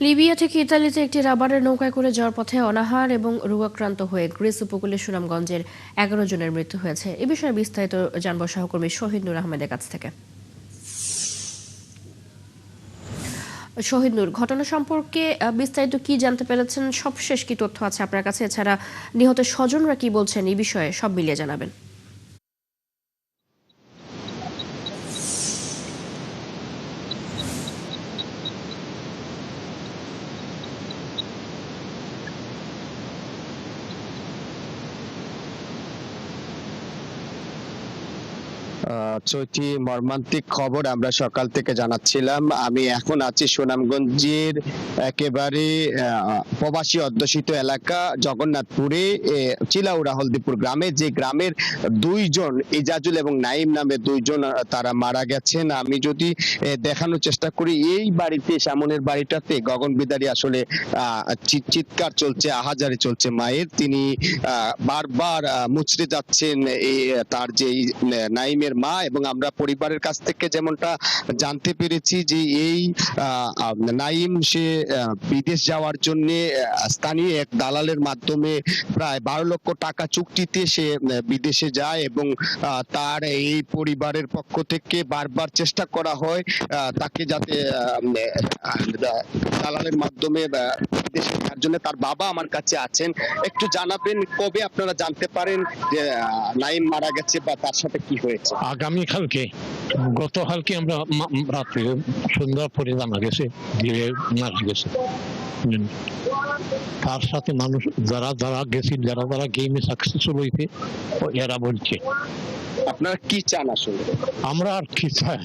Libya থেকে ইতালিতে একটি রাবারের নৌকায় করে যাওয়ার পথে অনাহার এবং রোগাক্রান্ত হয়ে গ্রিস উপকূলে সুনামগঞ্জের 11 জনের মৃত্যু হয়েছে। এ বিষয়ে বিস্তারিত জানব সহকর্মী শহীদ নূর আহমেদের কাছ থেকে। শহীদ নূর, ঘটনা সম্পর্কে বিস্তারিত কি জানতে পেরেছেন? সবশেষ কি তথ্য আছে আপনার কাছে? এছাড়া নিহত স্বজনরা কি বলছেন এই বিষয়ে সব মিলিয়ে জানাবেন। চৈতি, মর্মান্তিক খবর আমরা সকাল থেকে জানাচ্ছিলাম। আমি এখন আছি সুনামগঞ্জের একেবারে প্রবাসী অধ্যুষিত এলাকা জগন্নাথপুরে চিলাউড়া হলদিপুর গ্রামে, যে গ্রামের দুইজন ইজাজুল এবং নাইম নামে দুইজন তারা মারা গেছেন। আমি যদি দেখানোর চেষ্টা করি, এই বাড়িতে, সামনের বাড়িটাতে গগন বিদারী আসলে চিৎকার চলছে, আহাজারি চলছে মায়ের। তিনি বারবার মুচড়ে যাচ্ছেন তার যে নাইমের মা, এবং আমরা পরিবারের কাছ থেকে যেমনটা জানতে পেরেছি যে এই নাইম সে বিদেশ যাওয়ার জন্য স্থানীয় এক দালালের মাধ্যমে প্রায় 12 লক্ষ টাকা চুক্তিতে সে বিদেশে যায়, এবং তার এই পরিবারের পক্ষ থেকে বারবার চেষ্টা করা হয় তাকে যাতে দালালের মাধ্যমে বিদেশে যাওয়ার জন্য। তার বাবা আমার কাছে আছেন, একটু জানাবেন কবে আপনারা জানতে পারেন যে নাইম মারা গেছে বা তার সাথে কি হয়েছে? আগামীকালকে, গতকালকে আমরা রাত্রে সন্ধ্যার পরে জানা গেছে যে মারা গেছে। তার সাথে মানুষ যারা যারা গেছে, যারা যারা গেমে সাকসেসফুল হয়েছে এরা বলছে। আপনারা কি চান আসলে? আমরা আর কি চাই,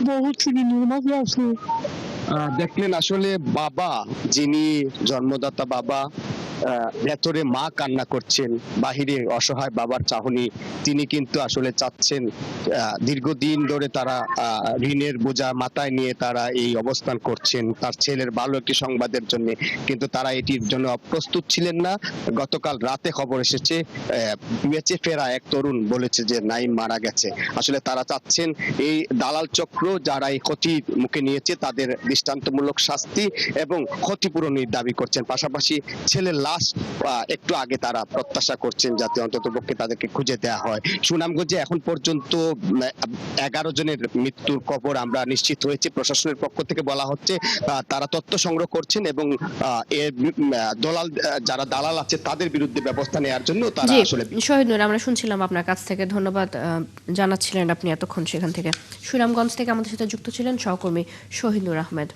বহুত মাঝে আছে। দেখলেন আসলে বাবা, যিনি জন্মদাতা বাবা, ভেতরে মা কান্না করছেন, বাহিরে অসহায় বাবার চাহনি। তিনি কিন্তু আসলে চাচ্ছেন, দীর্ঘদিন ধরে তারা ঋণের বোঝা মাথায় নিয়ে তারা এই অবস্থান করছেন তার ছেলের ভালো একটি সংবাদের জন্য, কিন্তু তারা এটির জন্য অপ্রস্তুত ছিলেন না। গতকাল রাতে খবর এসেছে বেঁচে ফেরা এক তরুণ বলেছে যে নাইম মারা গেছে। আসলে তারা চাচ্ছেন এই দালাল চক্র যারা এই ক্ষতির মুখে নিয়েছে তাদের দৃষ্টান্তমূলক শাস্তি এবং ক্ষতিপূরণের দাবি করছেন। পাশাপাশি ছেলের লাশ একটু আগে তারা প্রত্যাশা করছেন যাতে অন্ততপক্ষে তাদেরকে খুঁজে দেওয়া হয়। সুনামগঞ্জে এখন পর্যন্ত 11 জনের মৃত্যুর খবর আমরা নিশ্চিত হয়েছে। প্রশাসনের পক্ষ থেকে বলা হচ্ছে তারা তথ্য সংগ্রহ করছেন এবং এর যারা দালাল আছে তাদের বিরুদ্ধে ব্যবস্থা নেওয়ার জন্য তারা আসলে। শহীদ নূর, আমরা শুনছিলাম আপনার কাছ থেকে, ধন্যবাদ জানাচ্ছিলেন আপনি এতক্ষণ সেখান থেকে। সুনামগঞ্জ থেকে আমাদের সাথে যুক্ত ছিলেন সহকর্মী শহীদ নূর আহমেদ।